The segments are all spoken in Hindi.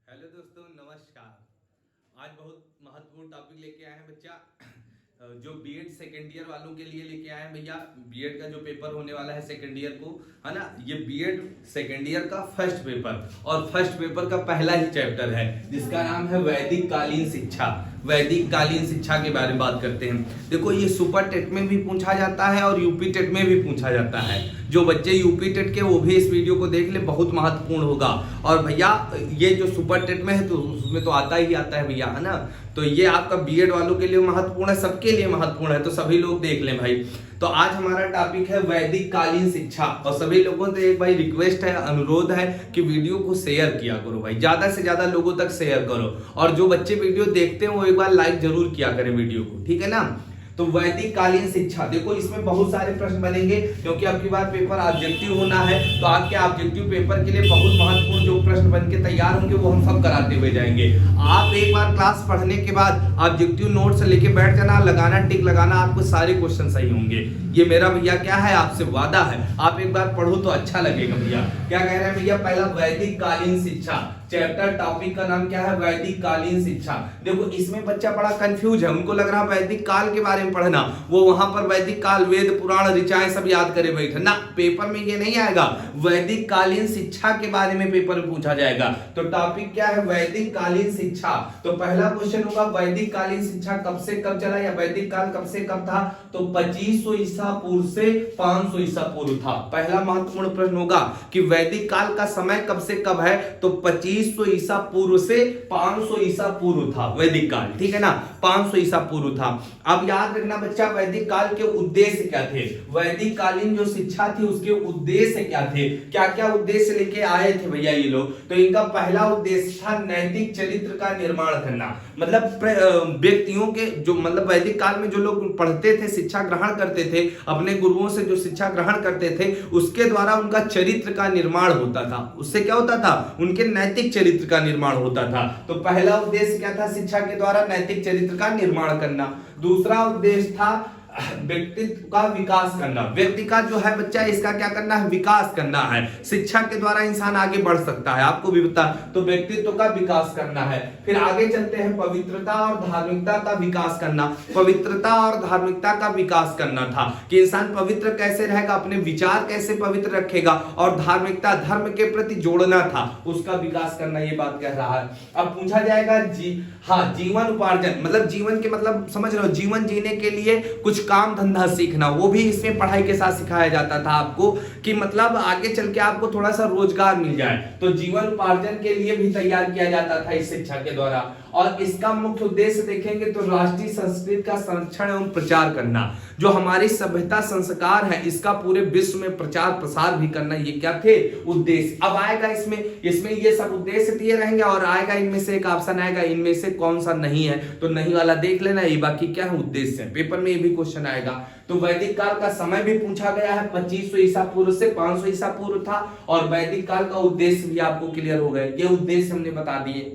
हेलो दोस्तों, नमस्कार। आज बहुत महत्वपूर्ण टॉपिक लेके आए हैं बच्चा, जो बीएड सेकेंड ईयर वालों के लिए लेके आए हैं भैया। बीएड का जो पेपर होने वाला है सेकेंड ईयर को, है ना, ये बीएड सेकेंड ईयर का फर्स्ट पेपर और फर्स्ट पेपर का पहला ही चैप्टर है जिसका नाम है वैदिक कालीन शिक्षा। वैदिक कालीन शिक्षा के बारे में बात करते हैं। देखो, ये सुपर टेट में भी पूछा जाता है और यूपी टेट में भी पूछा जाता है। जो बच्चे यूपी टेट के वो भी इस वीडियो को देख ले, बहुत महत्वपूर्ण होगा। और भैया ये जो सुपर टेट में है तो उसमें तो आता ही आता है भैया, है ना। तो ये आपका बीएड वालों के लिए महत्वपूर्ण है, सबके लिए महत्वपूर्ण है, तो सभी लोग देख लें भाई। तो आज हमारा टॉपिक है वैदिक कालीन शिक्षा और सभी लोगों से एक भाई रिक्वेस्ट है, अनुरोध है कि वीडियो को शेयर किया करो भाई, ज्यादा से ज्यादा लोगों तक शेयर करो। और जो बच्चे वीडियो देखते हैं वो एक बार लाइक जरूर किया करें वीडियो को, ठीक है ना। तो वैदिक कालीन शिक्षा, देखो इसमें बहुत सारे प्रश्न बनेंगे क्योंकि अब की बार पेपर ऑब्जेक्टिव होना है। तो आपके ऑब्जेक्टिव पेपर के लिए बहुत महत्वपूर्ण जो प्रश्न बन के तैयार होंगे वो हम सब कराते हुए जाएंगे। आप एक बार क्लास पढ़ने के बाद ऑब्जेक्टिव नोट्स लेके बैठ जाना, लगाना टिक लगाना, आपको सारे क्वेश्चन सही होंगे। ये मेरा भैया क्या है, आपसे वादा है। आप एक बार पढ़ो तो अच्छा लगेगा भैया। क्या कह रहे हैं भैया, पहला वैदिक कालीन शिक्षा चैप्टर, टॉपिक का नाम क्या है, वैदिक कालीन शिक्षा। देखो इसमें बच्चा बड़ा कंफ्यूज है, उनको लग रहा है वैदिक काल के बारे में पढ़ना, वो वहां पर वैदिक काल, वेद पुराण ऋचाएं सब याद करे बैठे ना। पेपर में ये नहीं आएगा, वैदिक कालीन शिक्षा के बारे में पेपर में पूछा जाएगा। तो टॉपिक क्या है, वैदिक कालीन शिक्षा। तो पहला क्वेश्चन होगा वैदिक कालीन शिक्षा कब से कब चला या वैदिक काल कब से कब था। तो 2500 ईसा पूर्व से 500 ईसा पूर्व था। पहला महत्वपूर्ण प्रश्न होगा कि वैदिक काल का समय कब से कब है। तो 2500 ईसा पूर्व से 500 ईसा पूर्व था वैदिक काल, ठीक है ना, 500 ईसा पूर्व था। अब याद रखना बच्चा, वैदिक काल के उद्देश्य क्या थे, वैदिक कालीन जो शिक्षा थी उसके उद्देश्य क्या थे, क्या क्या उद्देश्य लेके आए थे भैया ये लोग। तो इनका पहला उद्देश्य था नैतिक चरित्र का निर्माण करना। मतलब व्यक्तियों के जो, मतलब वैदिक काल में जो लोग पढ़ते थे, शिक्षा ग्रहण करते थे, अपने गुरुओं से जो शिक्षा ग्रहण करते थे उसके द्वारा उनका चरित्र का निर्माण होता था। उससे क्या होता था, उनके नैतिक चरित्र का निर्माण होता था। तो पहला उद्देश्य क्या था, शिक्षा के द्वारा नैतिक चरित्र का निर्माण करना। दूसरा उद्देश्य था व्यक्तित्व का विकास करना। व्यक्ति का जो है बच्चा, इसका क्या करना है, विकास करना है। शिक्षा के द्वारा इंसान आगे बढ़ सकता है, आपको भी बता। तो व्यक्तित्व का विकास करना है। फिर आगे चलते हैं, पवित्रता और धार्मिकता का विकास करना। पवित्रता और धार्मिकता का विकास करना था कि इंसान पवित्र कैसे रहेगा, अपने विचार कैसे पवित्र रखेगा, और धार्मिकता, धर्म के प्रति जोड़ना था, उसका विकास करना, ये बात कह रहा है। अब पूछा जाएगा जीवन उपार्जन, मतलब जीवन के, मतलब समझ रहे हो, जीवन जीने के लिए कुछ काम धंधा सीखना, वो भी इसमें पढ़ाई के साथ सिखाया जाता था आपको, कि मतलब आगे चल के आपको थोड़ा सा रोजगार मिल जाए। तो जीवन उपार्जन के लिए भी तैयार किया जाता था इस शिक्षा के द्वारा। और इसका मुख्य उद्देश्य देखेंगे तो राष्ट्रीय संस्कृति का संरक्षण एवं प्रचार करना। जो हमारी सभ्यता संस्कार है इसका पूरे विश्व में प्रचार प्रसार भी करना, ये क्या थे, उद्देश्य। अब आएगा इसमें ये सब उद्देश्य दिए रहेंगे और आएगा इनमें से एक ऑप्शन आएगा, इनमें से कौन सा नहीं है, तो नहीं वाला देख लेना, ये बाकी क्या है, उद्देश्य है। पेपर में ये भी क्वेश्चन आएगा। तो वैदिक काल का समय भी पूछा गया है, 2500 ईसा पूर्व से 500 ईसा पूर्व था। और वैदिक काल का उद्देश्य भी आपको क्लियर हो गए, ये उद्देश्य हमने बता दिए।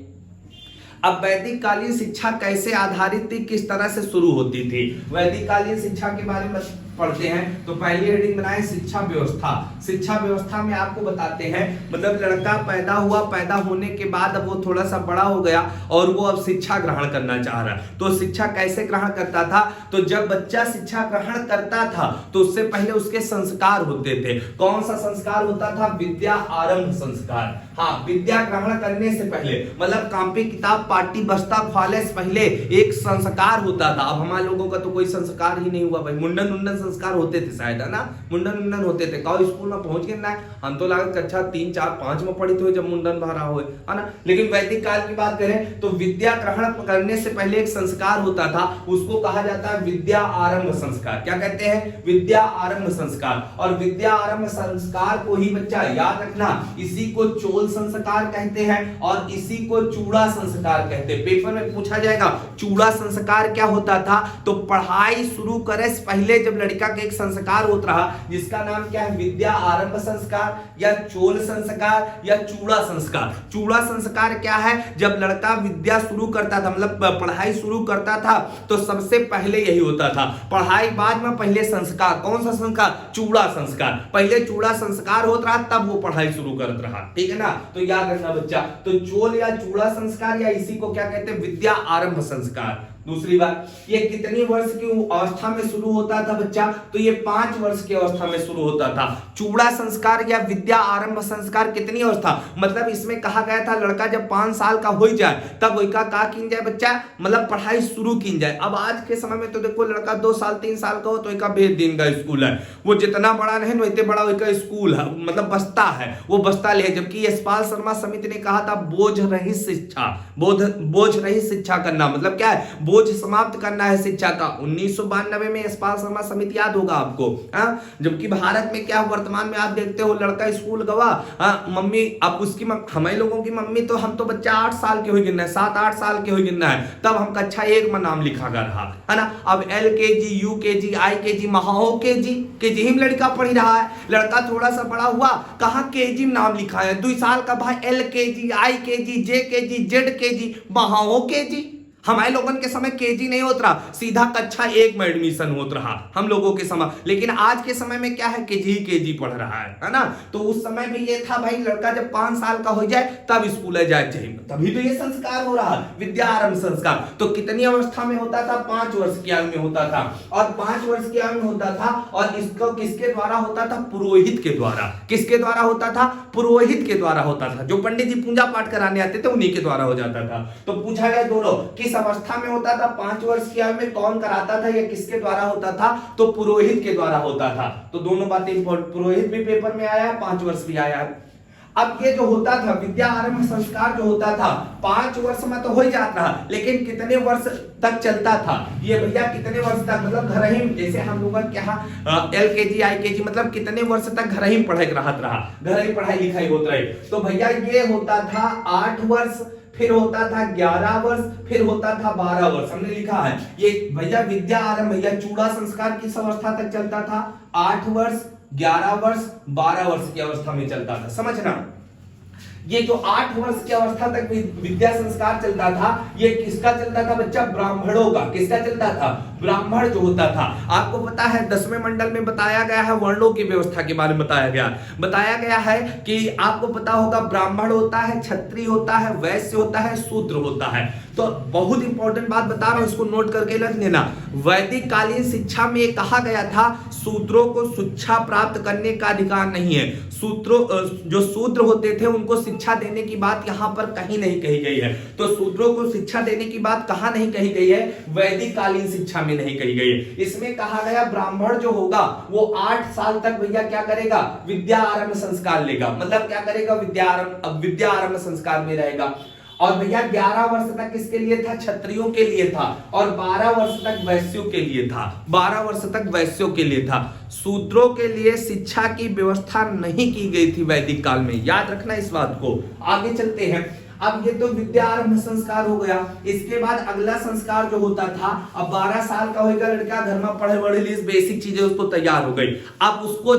अब वैदिक कालीन शिक्षा कैसे आधारित थी, किस तरह से शुरू होती थी, वैदिक कालीन शिक्षा के बारे में पढ़ते हैं। तो पहली हेडिंग बनाए शिक्षा व्यवस्था। शिक्षा व्यवस्था में आपको बताते हैं, मतलब लड़का पैदा हुआ, पैदा होने के बाद अब वो थोड़ा सा बड़ा हो गया और वो अब शिक्षा ग्रहण करना चाह रहा है। तो शिक्षा कैसे ग्रहण करता था, तो जब बच्चा शिक्षा ग्रहण करता था तो उससे पहले उसके संस्कार होते थे। कौन सा संस्कार होता था, विद्या आरंभ संस्कार। हाँ, विद्या ग्रहण करने से पहले, मतलब कॉपी किताब पाटी बस्ता ख्वाले से पहले एक संस्कार होता था। अब हमारे लोगों का तो कोई संस्कार ही नहीं हुआ भाई। मुंडन संस्कार होते थे शायद, है ना, मुंडन होते थे। कहो स्कूल में पहुंच के ना, हम तो लागत कक्षा 3, 4, 5 में पढ़ी थे जब मुंडन भरा हो, है ना। लेकिन वैदिक काल की बात करें तो विद्या ग्रहण करने से पहले एक संस्कार होता था, उसको कहा जाता है विद्या आरंभ संस्कार। क्या कहते हैं, विद्या आरंभ संस्कार। और विद्या आरंभ संस्कार को ही बच्चा याद रखना, इसी को चोल संस्कार कहते हैं और इसी को चूड़ा संस्कार कहते हैं। पेपर में पूछा जाएगा चूड़ा संस्कार क्या होता था। तो पढ़ाई शुरू करे से पहले जब लड़के तरीका का एक संस्कार होता रहा जिसका नाम क्या है, विद्या आरंभ संस्कार या चोल संस्कार या चूड़ा संस्कार। चूड़ा संस्कार क्या है, जब लड़का विद्या शुरू करता था, मतलब पढ़ाई शुरू करता था, तो सबसे पहले यही होता था, पढ़ाई बाद में पहले संस्कार। कौन सा संस्कार, चूड़ा संस्कार। पहले चूड़ा संस्कार होता रहा तब वो पढ़ाई शुरू करता रहा, ठीक है ना। तो याद रखना बच्चा, तो चोल या चूड़ा संस्कार या इसी को क्या कहते हैं, विद्या आरंभ संस्कार। दूसरी बात, ये कितनी वर्ष की अवस्था में शुरू होता था बच्चा, तो ये 5 वर्ष की अवस्था में शुरू होता था। चूड़ा संस्कार या विद्या आरंभ संस्कार कितनी अवस्था, मतलब इसमें कहा गया था लड़का जब 5 साल का हो जाए तब वही का की जाए बच्चा, मतलब पढ़ाई शुरू की जाए। अब आज के समय में तो देखो लड़का 2 साल 3 साल का हो तो एक भेज दिन का स्कूल है, वो जितना बड़ा नहीं वैसे बड़ा वही स्कूल है, मतलब बस्ता है, वो बस्ता ले। जबकि यशपाल शर्मा समिति ने कहा था बोझ रहित शिक्षा, बोझ रहित शिक्षा करना, मतलब क्या है, बोझ समाप्त करना है शिक्षा का। 1992 में यशपाल शर्मा समिति याद होगा आपको। जबकि भारत में क्या वर्तमान में आप देखते हो लड़का स्कूल गवा, मम्मी आप उसकी हमें लोगों की मम्मी तो हम तो बच्चा 8 साल के हो गिनना है, 7-8 साल के हो गिनना है, तब हम कक्षा 1 में नाम लिखा कर रहा है ना। अब LKG UKG IKG Mahao KG ही लड़का पढ़ी रहा है। लड़का थोड़ा सा बड़ा हुआ, कहाँ KG में नाम लिखा है, 2 साल का भाई LKG IKG JKG ZKG Mahao KG। हमारे लोगों के समय केजी नहीं होता रहा, सीधा कक्षा 1 में एडमिशन होता रहा हम लोगों के समय। लेकिन आज के समय में क्या है, केजी पढ़ रहा है ना। तो उस समय में ये था भाई लड़का जब 5 साल का हो जाए तब स्कूल जाए चाहिए, तभी तो ये संस्कार हो रहा, विद्या आरंभ संस्कार। तो कितनी अवस्था में होता था, 5 वर्ष की आयु में होता था, और 5 वर्ष की आयु में होता था। और इसको किसके द्वारा होता था, पुरोहित के द्वारा। किसके द्वारा होता था, पुरोहित के द्वारा होता था। जो पंडित जी पूजा पाठ कराने आते थे उन्हीं के द्वारा हो जाता था। तो पूछा गया दोनों किस अवस्था में होता था, 5 वर्ष की आयु में कौन कराता था, या किसके द्वारा होता था, तो पुरोहित के द्वारा होता था। तो दोनों बातें इंपॉर्टेंट, पुरोहित भी पेपर में आया है, 5 वर्ष भी आया है। अब ये जो होता था विद्या आरंभ संस्कार जो होता था 5 वर्ष में तो हो ही जाता था, लेकिन कितने वर्ष तक चलता था ये भैया, कितने वर्ष तक, मतलब घर ही, जैसे हम लोग क्या LKG IKG मतलब कितने वर्ष तक घर ही पढ़ाई रहा, घर ही पढ़ाई लिखाई होता रही। तो भैया ये होता था 8 वर्ष, फिर होता था 11 वर्ष, फिर होता था 12 वर्ष। हमने लिखा है ये भैया विद्या आरंभ, भैया चूड़ा संस्कार किस अवस्था तक चलता था, 8 वर्ष 11 वर्ष 12 वर्ष की अवस्था में चलता था। समझना, ये जो 8 वर्ष की अवस्था तक विद्या संस्कार चलता था, ये किसका चलता था बच्चा, ब्राह्मणों का। किसका चलता था, ब्राह्मण जो होता था। आपको पता है 10वें मंडल में बताया गया है वर्णों की व्यवस्था के बारे में बताया गया है कि आपको पता होगा ब्राह्मण होता है, क्षत्रिय होता है, वैश्य होता है, शूद्र होता है। तो बहुत इंपॉर्टेंट बात बता रहा हूं, इसको नोट करके रख लेना। वैदिक कालीन शिक्षा में ये कहा गया था शूद्रों को शिक्षा प्राप्त करने का अधिकार नहीं है। जो शूद्र होते थे उनको शिक्षा देने की बात यहाँ पर कहीं नहीं कही गई है। तो शूद्रों को शिक्षा देने की बात कहाँ नहीं कही गई है, वैदिक कालीन शिक्षा में नहीं कही गई है। इसमें कहा गया ब्राह्मण जो होगा वो 8 साल तक भैया क्या करेगा, विद्या आरंभ संस्कार लेगा। मतलब क्या करेगा, विद्या आरंभ संस्कार में रहेगा। और भैया 11 वर्ष तक किसके लिए था, क्षत्रियों के लिए था, और 12 वर्ष तक वैश्यों के लिए था। 12 वर्ष तक वैश्यों के लिए था। शूद्रों के लिए शिक्षा की व्यवस्था नहीं की गई थी वैदिक काल में, याद रखना इस बात को। आगे चलते हैं। अब ये तो विद्या आरंभ संस्कार हो गया। इसके बाद अगला संस्कार जो होता था, अब 12 साल का होगा लड़का, घर में पढ़े बड़े लिए बेसिक चीजें उसको तैयार हो गई। अब उसको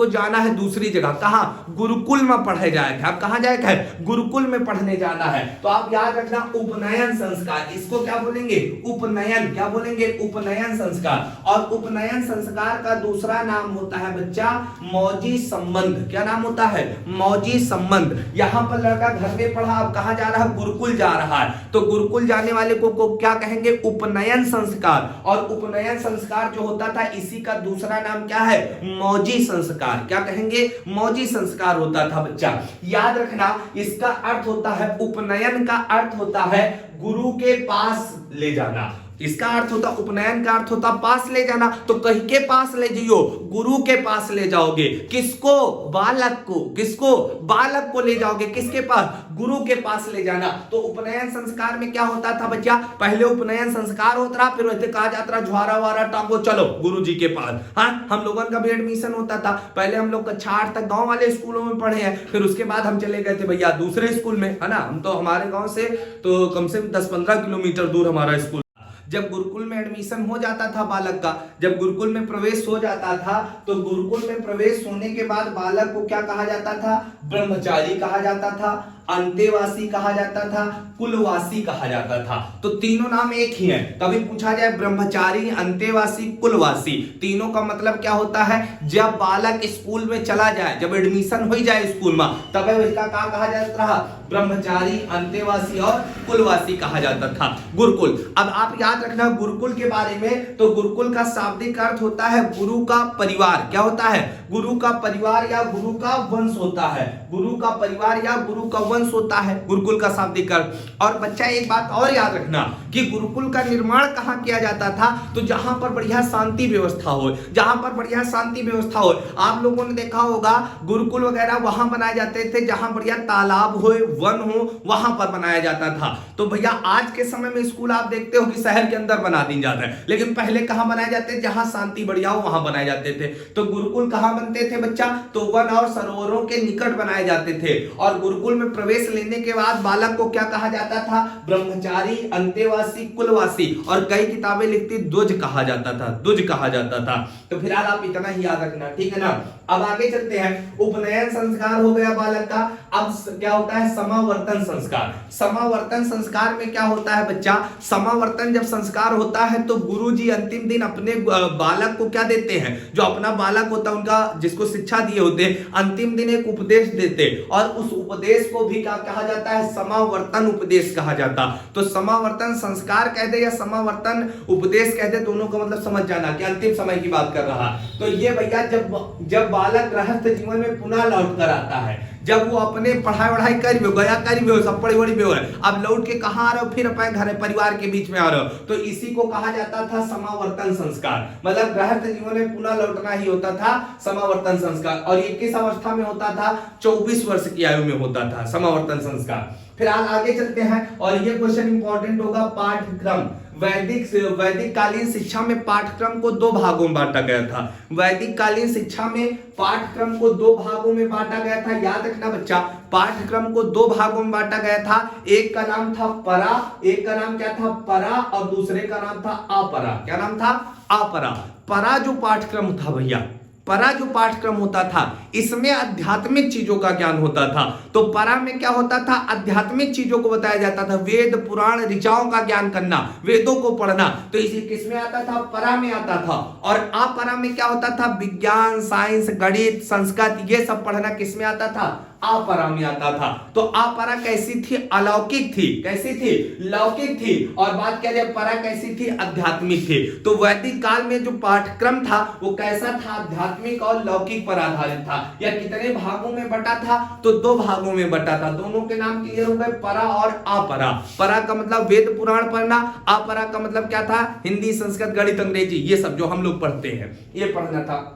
जाना है दूसरी जगह, कहां, गुरुकुल में पढ़े जाएगा। अब कहां जाएगा है, गुरुकुल में पढ़ने जाना है। तो आप याद रखना उपनयन संस्कार, इसको क्या बोलेंगे, उपनयन। क्या बोलेंगे, उपनयन संस्कार। और उपनयन संस्कार का दूसरा नाम होता है बच्चा मौजी संबंध। क्या नाम होता है, मौजी संबंध। यहां पर लड़का घर में पढ़ा, अब कहां जा रहा है, गुरुकुल जा रहा है। तो गुरुकुल जाने वाले को क्या कहेंगे, उपनयन संस्कार। और उपनयन संस्कार जो होता था इसी का दूसरा नाम क्या है, मौजी संस्कार। क्या कहेंगे, मौजी संस्कार होता था बच्चा। याद रखना, इसका अर्थ होता है, उपनयन का अर्थ होता है गुरु के पास ले जाना। इसका अर्थ होता, उपनयन का अर्थ होता पास ले जाना। तो कहीं के पास ले जाइयो, गुरु के पास ले जाओगे। किसको, बालक को। किसको, बालक को ले जाओगे, किसके पास, गुरु के पास ले जाना। तो उपनयन संस्कार में क्या होता था बच्चा, पहले उपनयन संस्कार होता रहा, फिर वैसे कहा जाता रहा ज्वारा वारा टांगो चलो गुरु जी के पास। हाँ, हम लोगों का भी एडमिशन होता था। पहले हम लोग कक्षा 8 तक गांव वाले स्कूलों में पढ़े हैं, फिर उसके बाद हम चले गए थे भैया दूसरे स्कूल में, है ना। हम तो हमारे गांव से तो कम से कम 10-15 किलोमीटर दूर हमारा स्कूल, जब गुरुकुल में एडमिशन हो जाता था बालक का, जब गुरुकुल में प्रवेश हो जाता था, तो गुरुकुल में प्रवेश होने के बाद बालक को क्या कहा जाता था? ब्रह्मचारी कहा जाता था, अंतेवासी कहा जाता था, कुलवासी कहा जाता था। तो तीनों नाम एक ही हैं। कभी पूछा जाए ब्रह्मचारी, अंतेवासी, कुलवासी, तीनों का मतलब क्या होता है? जब बालक स्कूल में चला जाए, जब एडमिशन हो जाए स्कूल में, तब इसका क्या कहा जाता था? ब्रह्मचारी, अंतेवासी और कुलवासी कहा जाता था। गुरुकुल, अब आप याद रखना गुरुकुल के बारे में, तो गुरुकुल का शाब्दिक अर्थ होता है गुरु का परिवार। क्या होता है? गुरु का परिवार या गुरु का वंश होता है। गुरु का परिवार या गुरु का वंश होता है गुरुकुल का शाब्दिक अर्थ। और बच्चा एक बात और याद रखना कि गुरुकुल का निर्माण कहां किया जाता था? तो जहां पर बढ़िया शांति व्यवस्था हो, जहां पर बढ़िया शांति व्यवस्था हो। आप लोगों ने देखा होगा गुरुकुल वगैरह वहां बनाए जाते थे जहां बढ़िया तालाब हो, वन हो, वहां पर बनाया जाता था। तो भैया आज के समय में स्कूल आप देखते हो कि शहर के अंदर बना दी जाता है, लेकिन पहले कहां बनाए जाते थे? जहां शांति बढ़िया हो वहां बनाए जाते थे। तो गुरुकुल कहां बनते थे बच्चा? तो वन और सरोवरों के निकट बनाए जाते थे। और गुरुकुल में प्रवेश लेने के बाद बालक को क्या कहा जाता था? ब्रह्मचारी, अंतेवासी, कुलवासी, और कई किताबें लिखती द्विज कहा जाता था, द्विज कहा जाता था। तो फिलहाल आप इतना ही याद रखना, ठीक है ना। अब आगे चलते हैं। उपनयन संस्कार हो गया बालक का। अब क्या होता है? समावर्तन संस्कार। समावर्तन संस्कार में क्या होता है बच्चा? समावर्तन जब संस्कार होता है तो गुरुजी अंतिम दिन अपने बालक को क्या देते हैं? जो अपना बालक होता है उनका, जिसको शिक्षा दिए होते हैं, अंतिम दिन एक उपदेश देते, और उस उपदेश को भी क्या कहा जाता है? समावर्तन उपदेश कहा जाता। तो समावर्तन संस्कार कह दे या समावर्तन उपदेश कह दे, दोनों का मतलब समझ जाना कि अंतिम समय की बात कर रहा। तो ये भैया जब बालक गृहस्थ जीवन में पुनः लौट कर आता है, जब वो अपने पढ़ाई वढ़ाई कर गया, कर सब पढ़ी बड़ी है, अब लौट के कहां आ रहे हो? फिर अपने घर परिवार के बीच में आ रहे हो, तो इसी को कहा जाता था समावर्तन संस्कार। मतलब गृहस्थ जीवन में पुनः लौटना ही होता था समावर्तन संस्कार। और ये किस अवस्था में होता था? 24 वर्ष की आयु में होता था समावर्तन संस्कार। फिर आगे चलते हैं, और ये क्वेश्चन इंपॉर्टेंट होगा। पाठ्यक्रम, वैदिक कालीन शिक्षा में पाठ्यक्रम को दो भागों में बांटा गया था। वैदिक कालीन शिक्षा में पाठ्यक्रम को दो भागों में बांटा गया था। याद रखना बच्चा, पाठ्यक्रम को दो भागों में बांटा गया था। एक का नाम था परा, एक का नाम क्या था? परा, और दूसरे का नाम था अपरा। क्या नाम था? अपरा। परा जो पाठ्यक्रम था भैया, परा जो पाठ्यक्रम होता था, इसमें आध्यात्मिक चीजों का ज्ञान होता था। तो परा में क्या होता था? आध्यात्मिक चीजों को बताया जाता था, वेद पुराण ऋचाओं का ज्ञान करना, वेदों को पढ़ना। तो इसी किसमें आता था? परा में आता था। और अपरा में क्या होता था? विज्ञान, साइंस, गणित, संस्कृत, ये सब पढ़ना किसमें आता था? अपरा में आता था। तो अपरा कैसी थी? अलौकिक थी। कैसी थी? लौकिक थी। और बात किया जाए परा कैसी थी? आध्यात्मिक थी। तो वैदिक काल में जो पाठ्यक्रम था वो कैसा था? आध्यात्मिक और लौकिक पर आधारित था। या कितने भागों में बटा था? तो दो भागों में बटा था। दोनों के नाम क्लियर हो गए, परा और अपरा। परा का मतलब वेद पुराण पढ़ना, अपरा का मतलब क्या था? हिंदी, संस्कृत, गणित, अंग्रेजी, ये सब जो हम लोग पढ़ते हैं, ये पढ़ना था।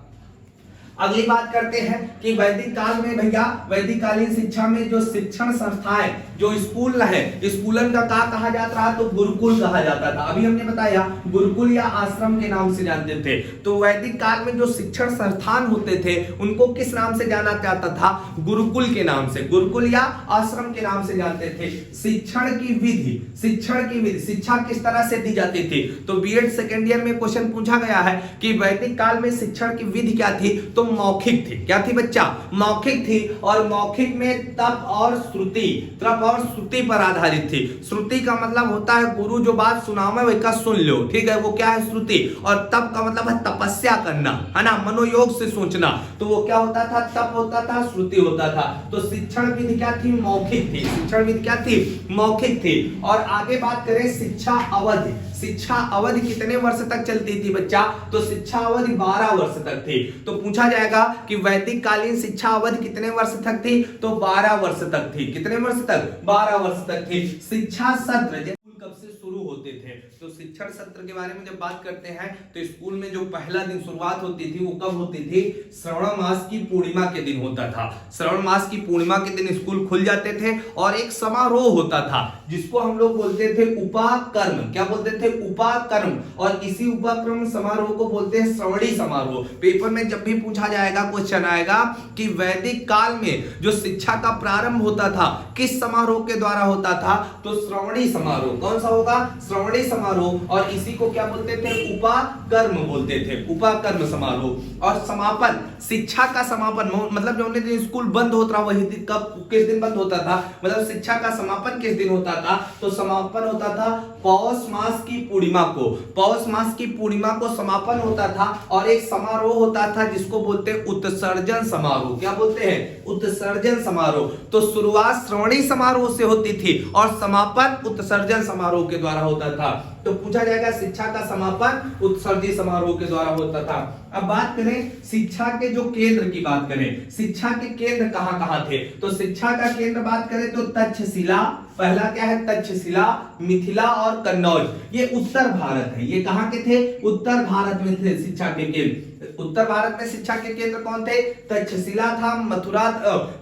अगली बात करते हैं कि वैदिक काल में भैया, वैदिक कालीन शिक्षा में जो शिक्षण संस्थाएं, जो स्कूल है, स्कूलन का क्या कहा जाता रहा? तो गुरुकुल कहा जाता था। अभी हमने बताया गुरुकुल या आश्रम के नाम से जानते थे। तो वैदिक काल में जो शिक्षण संस्थान होते थे उनको किस नाम से जाना जाता था? गुरुकुल के नाम से, गुरुकुल या आश्रम के नाम से जानते थे। शिक्षण की विधि, शिक्षण की विधि, शिक्षा किस तरह से दी जाती थी? तो बीएड सेकेंड ईयर में क्वेश्चन पूछा गया है कि वैदिक काल में शिक्षण की विधि क्या थी? तो मौखिक थी। क्या थी बच्चा? मौखिक थी। और मौखिक में तप और श्रुति, तप और श्रुति पर आधारित थी। श्रुति का मतलब होता है गुरु जो बात सुनावे वही का सुन लो, ठीक है, वो क्या है? श्रुति। और तप का मतलब है तपस्या करना, है ना, मनोयोग से सोचना। तो वो क्या होता था? तप होता था, श्रुति होता था। तो शिक्षण विधि क्या थी? मौखिक थी। शिक्षण विधि क्या थी? मौखिक थी। और आगे बात करें शिक्षा अवधि, शिक्षा अवधि कितने वर्ष तक चलती थी बच्चा? तो शिक्षा अवधि 12 वर्ष तक थी। तो पूछा जाएगा कि वैदिक कालीन शिक्षा अवधि कितने वर्ष तक थी? तो 12 वर्ष तक थी। कितने वर्ष तक? 12 वर्ष तक थी। शिक्षा सत्र कब से शुरू होते थे? तो शिक्षण सत्र के बारे में जब बात करते हैं तो स्कूल में जो पहला दिन शुरुआत होती थी वो कब होती थी? श्रावण मास की पूर्णिमा के दिन होता था। श्रावण मास की पूर्णिमा के दिन स्कूल खुल जाते थे और एक समारोह होता था जिसको हम लोग बोलते थे उपाकर्म। क्या बोलते थे? उपाकर्म। और इसी उपाकर्म समारोह को बोलते हैं श्रवणी समारोह। पेपर में जब भी पूछा जाएगा, क्वेश्चन आएगा कि वैदिक काल में जो शिक्षा का प्रारंभ होता था किस समारोह के द्वारा होता था? तो श्रवणी समारोह। कौन सा होगा? श्रवणी समारोह समारोह, और इसी को क्या बोलते थे, उपाकर्म बोलते थे, उपाकर्म समारोह। और समापन, शिक्षा का समापन, मतलब जो दिन स्कूल बंद होता वही दिन, कब किस दिन बंद होता था, मतलब शिक्षा का समापन किस दिन होता था, तो समापन होता था पौष मास की पूर्णिमा को, पौष मास की पूर्णिमा को समापन होता था। और एक समारोह होता था जिसको बोलते हैं उत्सर्जन समारोह। क्या बोलते हैं, उत्सर्जन समारोह। तो शुरुआत श्रवणी समारोह से होती थी और समापन उत्सर्जन समारोह के द्वारा होता था। तो पूछा जाएगा शिक्षा का समापन उत्सर्जन समारोह के द्वारा होता था। अब बात करें शिक्षा के जो केंद्र की बात करें, शिक्षा के केंद्र कहां कहां थे, तो शिक्षा का केंद्र बात करें तो तक्षशिला, पहला क्या है, तक्षशिला, मिथिला और कन्नौज। ये उत्तर भारत है। ये कहां के थे, उत्तर भारत में थे शिक्षा के केंद्र। उत्तर भारत में शिक्षा के केंद्र कौन थे, तक्षशिला था,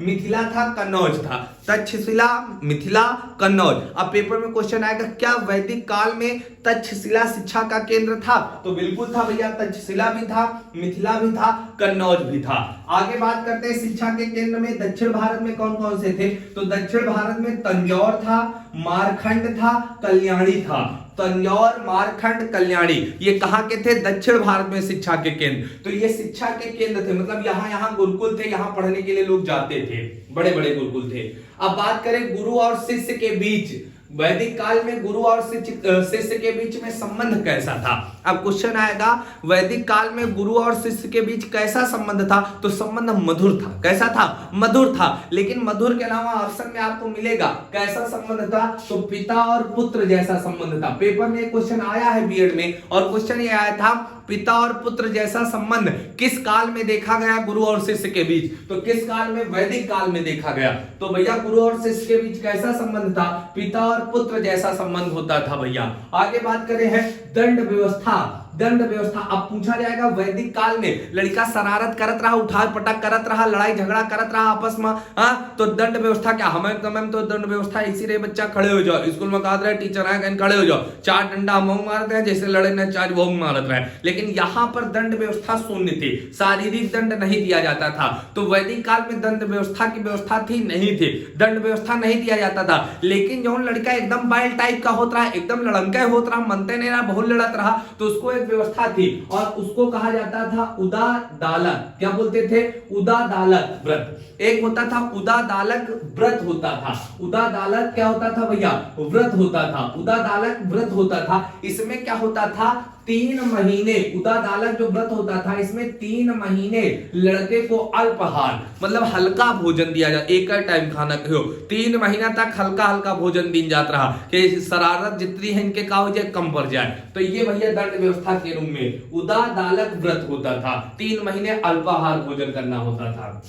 मिथिला था, कन्नौज था। तक्षशिला, मिथिला, कन्नौज। अब पेपर में क्वेश्चन आएगा क्या वैदिक काल में तक्षशिला शिक्षा का केंद्र था, तो बिल्कुल था भैया, तक्षशिला भी था, मिथिला भी था, कन्नौज भी था। आगे बात करते हैं शिक्षा के केंद्र में दक्षिण भारत में कौन कौन से थे, तो दक्षिण भारत में तंजौर था, मारखंड था, कल्याणी था। तंजौर, मारखंड, कल्याणी, ये कहां के थे, दक्षिण भारत में शिक्षा के केंद्र। तो ये शिक्षा के केंद्र थे, मतलब यहाँ गुरुकुल थे, यहाँ पढ़ने के लिए लोग जाते थे, बड़े बड़े गुरुकुल थे। अब बात करें गुरु और शिष्य के बीच, वैदिक काल में गुरु और शिष्य के बीच में संबंध कैसा था। अब क्वेश्चन आएगा वैदिक काल में गुरु और शिष्य के बीच कैसा संबंध था, तो संबंध मधुर था। कैसा था, मधुर था। लेकिन मधुर के अलावा ऑप्शन में आपको मिलेगा कैसा संबंध था, तो पिता और पुत्र जैसा संबंध था। पेपर में क्वेश्चन आया है बीएड में, और क्वेश्चन ये आया था पिता और पुत्र जैसा संबंध किस काल में देखा गया गुरु और शिष्य के बीच, तो किस काल में, वैदिक काल में देखा गया। तो भैया गुरु और शिष्य के बीच कैसा संबंध था, पिता और पुत्र जैसा संबंध होता था भैया। आगे बात करें है दंड व्यवस्था, दंड व्यवस्था। अब पूछा जाएगा वैदिक काल में लड़का शरारत करत रहा, उठा पटक करत रहा, लड़ाई झगड़ा करत रहा आपस में, तो दंड व्यवस्था क्या, हमें तो दंड व्यवस्था इसी रहे, बच्चा खड़े हो जाओ, स्कूल में कहा रहे टीचर आए खड़े हो जाओ, 4 डंडा हम मारते हैं, जैसे लड़े न 4 वो मारत रहे। लेकिन यहाँ पर दंड व्यवस्था शून्य थी, शारीरिक दंड नहीं दिया जाता था। तो वैदिक काल में दंड व्यवस्था की व्यवस्था थी, नहीं थी, दंड व्यवस्था नहीं दिया जाता था। लेकिन जो लड़का एकदम बाइल टाइप का होता रहा, एकदम लड़ंका होता रहा, मनते नहीं रहा, बहुत लड़त रहा, तो उसको व्यवस्था थी और उसको कहा जाता था उदादालक। क्या बोलते थे, उदादालक व्रत। एक होता था उदादालक व्रत होता था। उदादालक क्या होता था भैया, व्रत होता था, उदादालक व्रत होता था। इसमें क्या होता था, 3 महीने, उदादालक जो व्रत होता था इसमें 3 महीने लड़के को अल्पाहार मतलब हल्का भोजन दिया जाता, एक टाइम खाना खाओ, 3 महीना तक हल्का हल्का भोजन दिन जाता रहा कि शरारत जितनी है इनके का हो जाए, कम पड़ जाए। तो ये भैया दंड व्यवस्था के रूप में उदादालक व्रत होता था, 3 महीने अल्पाहार भोजन करना होता था।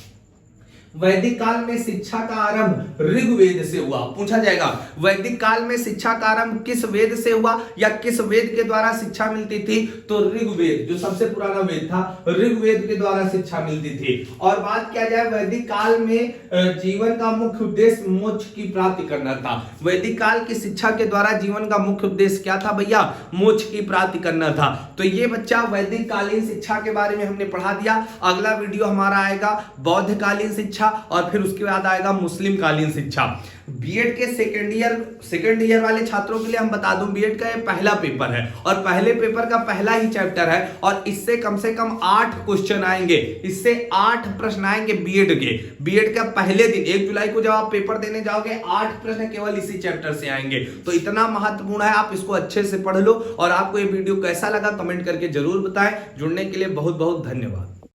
वैदिक काल में शिक्षा का आरंभ ऋग्वेद से हुआ। पूछा जाएगा वैदिक काल में शिक्षा का आरंभ किस वेद से हुआ या किस वेद के द्वारा शिक्षा मिलती थी, तो ऋग्वेद जो सबसे पुराना वेद था, ऋग्वेद के द्वारा शिक्षा मिलती थी। और बात किया जाए वैदिक काल में जीवन का मुख्य उद्देश्य मोक्ष की प्राप्ति करना था। वैदिक काल की शिक्षा के द्वारा जीवन का मुख्य उद्देश्य क्या था भैया, मोक्ष की प्राप्ति करना था। तो ये बच्चा वैदिक कालीन शिक्षा के बारे में हमने पढ़ा दिया। अगला वीडियो हमारा आएगा बौद्ध कालीन शिक्षा और फिर उसके बाद आएगा मुस्लिम कालीन शिक्षा। बीएड के सेकेंड ईयर वाले छात्रों के लिए हम बता दूं, बीएड का ये पहला पेपर है और पहले पेपर का पहला ही चैप्टर है और इससे कम से कम 8 क्वेश्चन आएंगे, इससे 8 प्रश्न आएंगे बीएड के। बीएड का पहले दिन 1 जुलाई को जब आप पेपर देने जाओगे 8 प्रश्न केवल इसी चैप्टर से आएंगे। तो इतना महत्वपूर्ण है, आप इसको अच्छे से पढ़ लो। और आपको ये वीडियो कैसा लगा कमेंट करके जरूर बताएं। जुड़ने के लिए बहुत बहुत धन्यवाद।